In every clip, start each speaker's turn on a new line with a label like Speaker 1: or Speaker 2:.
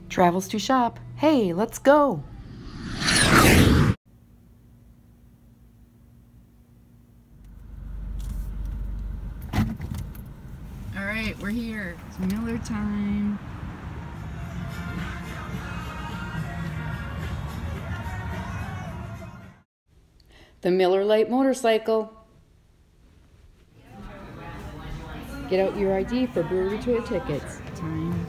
Speaker 1: Travels to shop. Hey, let's go. All right, we're here. It's Miller time. The Miller Lite motorcycle. Get out your ID for brewery tour tickets. Time.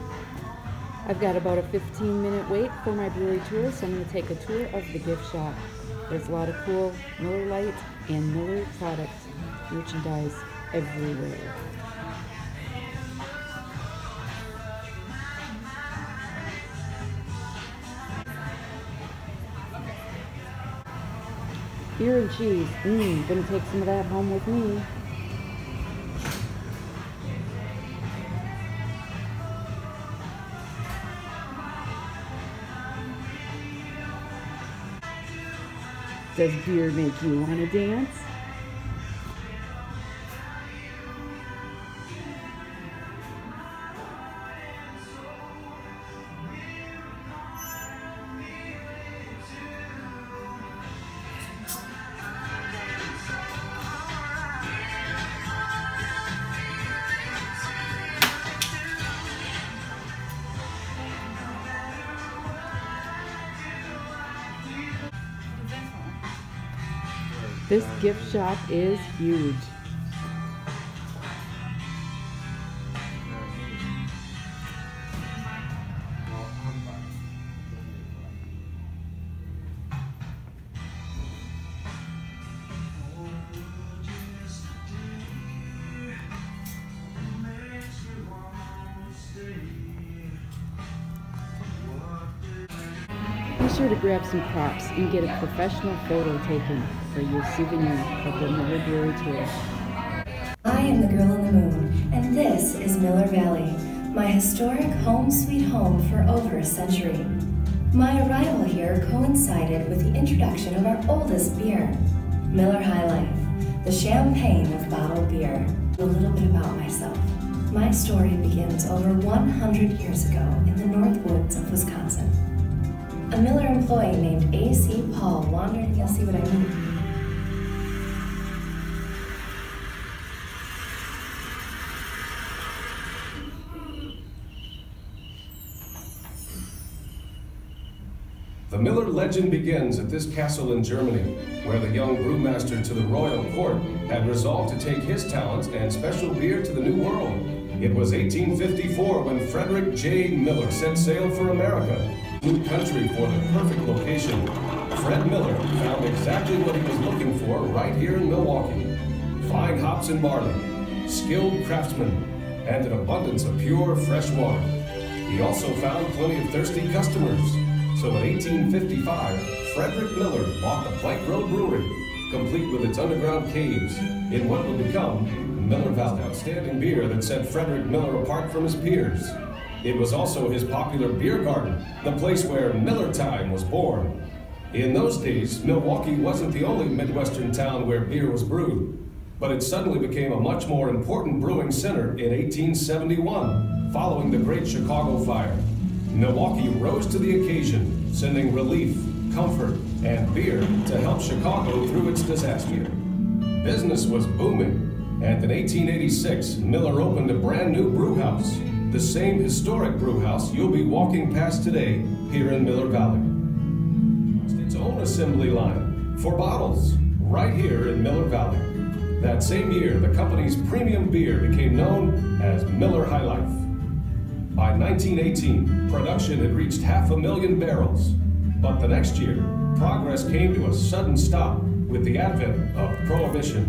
Speaker 1: I've got about a 15-minute wait for my brewery tour, so I'm going to take a tour of the gift shop. There's a lot of cool Miller Lite and Miller product merchandise everywhere. Beer and cheese. Gonna take some of that home with me. Does beer make you want to dance? This gift shop is huge. Be sure to grab some props and get a professional photo taken for your souvenir of the Miller Brewery tour.
Speaker 2: I am the girl in the moon, and this is Miller Valley, my historic home sweet home for over a century. My arrival here coincided with the introduction of our oldest beer, Miller High Life, the champagne of bottled beer. A little bit about myself. My story begins over 100 years ago in the North Woods of Wisconsin. A Miller employee named A.C. Paul wandered, and you'll see what I mean.
Speaker 3: The Miller legend begins at this castle in Germany, where the young brewmaster to the royal court had resolved to take his talents and special beer to the New World. It was 1854 when Frederick J. Miller set sail for America. New country for the perfect location. Fred Miller found exactly what he was looking for right here in Milwaukee. Fine hops and barley, skilled craftsmen, and an abundance of pure, fresh water. He also found plenty of thirsty customers. So in 1855, Frederick Miller bought the Plank Road Brewery, complete with its underground caves, in what would become Miller Valley. Outstanding beer that set Frederick Miller apart from his peers. It was also his popular beer garden, the place where Miller Time was born. In those days, Milwaukee wasn't the only Midwestern town where beer was brewed, but it suddenly became a much more important brewing center in 1871, following the Great Chicago Fire. Milwaukee rose to the occasion, sending relief, comfort, and beer to help Chicago through its disaster. Business was booming, and in 1886, Miller opened a brand new brew house, the same historic brew house you'll be walking past today here in Miller Valley. Its own assembly line for bottles right here in Miller Valley. That same year, the company's premium beer became known as Miller High Life. By 1918, production had reached 500,000 barrels, but the next year, progress came to a sudden stop with the advent of Prohibition.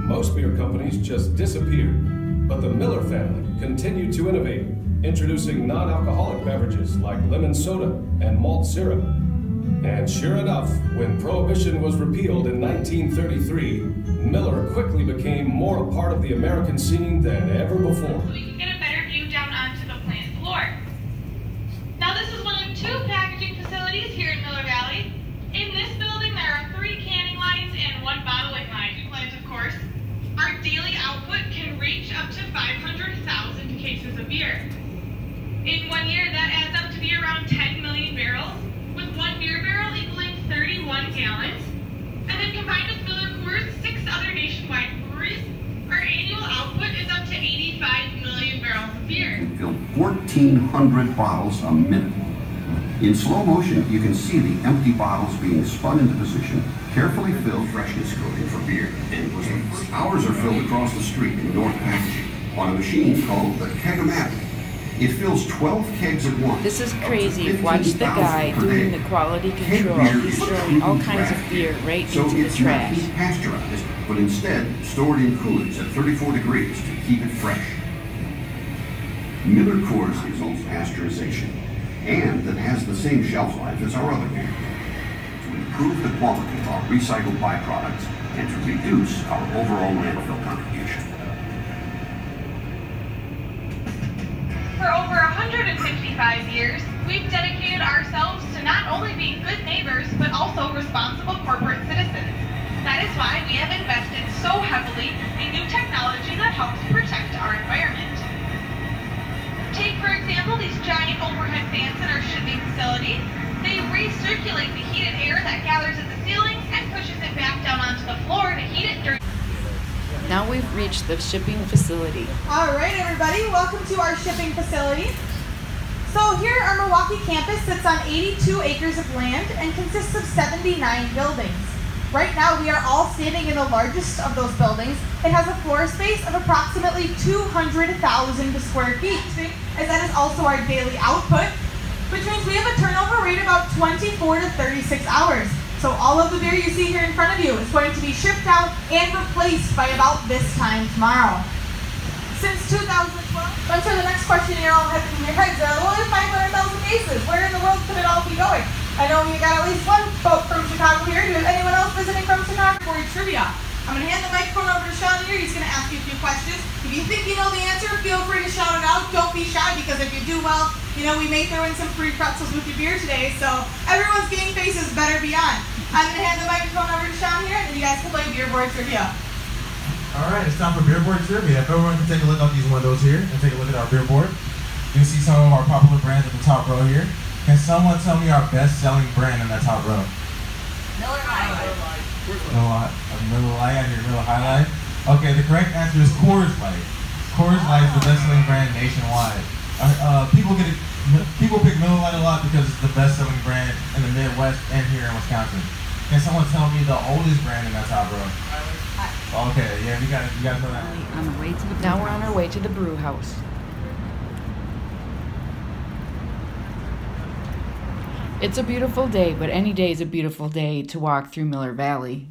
Speaker 3: Most beer companies just disappeared, but the Miller family continued to innovate, introducing non-alcoholic beverages like lemon soda and malt syrup. And sure enough, when Prohibition was repealed in 1933, Miller quickly became more a part of the American scene than ever before.
Speaker 4: So we can get a better view down onto the plant floor. Now this is one of 2 packaging facilities here in Miller Valley. In this building there are 3 canning lines and 1 bottling line. 2 lines, of course. Our daily output can reach up to 500,000 cases of beer. In 1 year, that adds up to be around 10 million barrels, with one beer barrel equaling 31 gallons. And then combined with Miller Coors' 6 other nationwide breweries, our annual output is up to 85 million barrels of beer.
Speaker 5: We fill 1,400 bottles a minute. In slow motion, you can see the empty bottles being spun into position, carefully filled freshness coating for beer. Endlessly. Ours are filled across the street in North Packaging on a machine called the Keg-O-Matic. It fills 12 kegs at once.
Speaker 1: This is crazy. Watch the guy doing the quality control. He's throwing all kinds of beer right into the trash.
Speaker 5: So it's not pasteurized, but instead stored in coolers at 34 degrees to keep it fresh. Miller Coors is on pasteurization, and that has the same shelf life as our other beer, to improve the quality of our recycled byproducts and to reduce our overall landfill contribution.
Speaker 4: For over 155 years, we've dedicated ourselves to not only being good neighbors, but also responsible corporate citizens. That is why we have invested so heavily in new technology that helps protect our environment. Take, for example, these giant overhead fans in our shipping facility. They recirculate the heated air that gathers at the ceilings and pushes it back down onto the floor to heat it during.
Speaker 1: Now we've reached the shipping facility.
Speaker 6: All right, everybody, welcome to our shipping facility. So here, our Milwaukee campus sits on 82 acres of land and consists of 79 buildings. Right now, we are all standing in the largest of those buildings. It has a floor space of approximately 200,000 square feet, as that is also our daily output, which means we have a turnover rate of about 24 to 36 hours. So all of the beer you see here in front of you is going to be shipped out and replaced by about this time tomorrow. Since 2012, I'm sure the next question you're all having in your heads are, well, there's 500,000 cases. Where in the world could it all be going? I know you got at least one boat from Chicago here. Do you have anyone else visiting from Chicago for your trivia? I'm going to hand the microphone over to Sean here. He's going to ask you a few questions. If you think you know the answer, feel free to shout it out. Don't be shy, because if you do well, you know, we may throw in some free pretzels with your beer today. So everyone's game faces better be on. I'm going to hand the microphone over to Sean here, and then you guys can play beer board trivia.
Speaker 7: All right, it's time for beer board trivia. If everyone can take a look at these windows here and take a look at our beer board, you can see some of our popular brands at the top row here. Can someone tell me our best-selling brand in that top row?
Speaker 6: Miller High Life.
Speaker 7: Miller Lite, I hear Miller High Life. Okay, the correct answer is Coors Light. Coors Light is the best-selling brand nationwide. People pick Miller Lite a lot because it's the best-selling brand in the Midwest and here in Wisconsin. Can someone tell me the oldest brand in that top row? Okay, yeah, you got to know that.
Speaker 1: Now we're on our way to the brew house. It's a beautiful day, but any day is a beautiful day to walk through Miller Valley.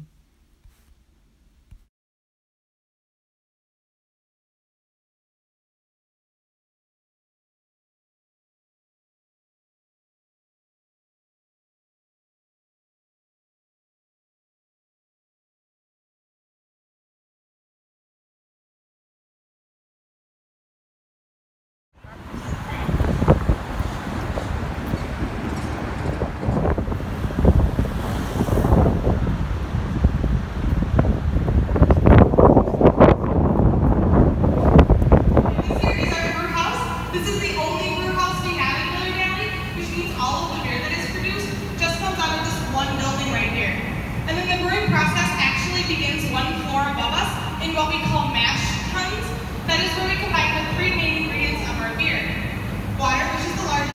Speaker 4: What we call mash tuns. That is where we combine the three main ingredients of our beer. Water, which is the largest.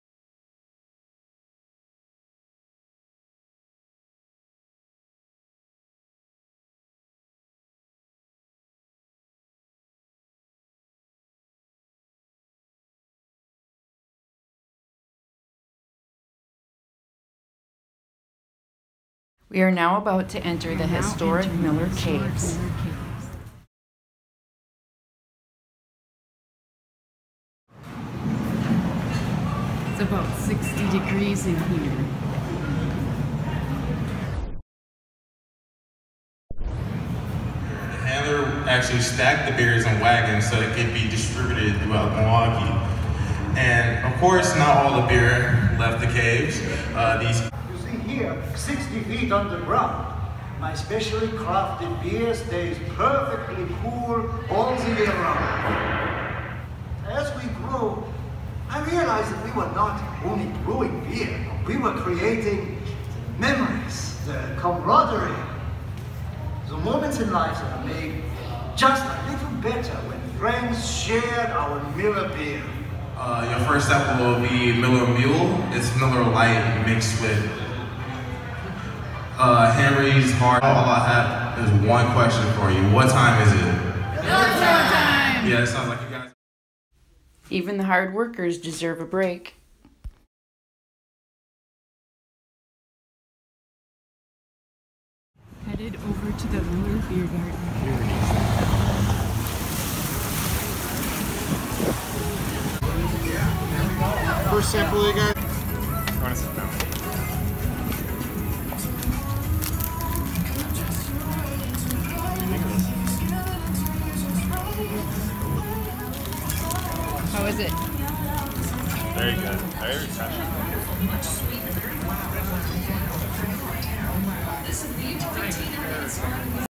Speaker 1: We are now about to enter the historic Miller Caves. It's about 60 degrees in here.
Speaker 8: The handler actually stacked the beers in wagons so it could be distributed throughout Milwaukee. And of course, not all the beer left the caves.
Speaker 9: You see here, 60 feet underground. My specially crafted beer stays perfectly cool all the year round. As we grow, I realized that we were not only brewing beer, we were creating memories, the camaraderie, the moments in life that are made just a little better when friends shared our Miller beer.
Speaker 8: Your first step will be Miller Mule. It's Miller Light mixed with Henry's Hard. All I have is one question for you. What time is it?
Speaker 1: Miller time!
Speaker 8: Yeah, it sounds like you guys.
Speaker 1: Even the hard workers deserve a break. Headed over to the Miller Beer Garden.
Speaker 10: First sample you got?
Speaker 11: I want to sit down.
Speaker 1: How is it?
Speaker 11: Very good. Very refreshing.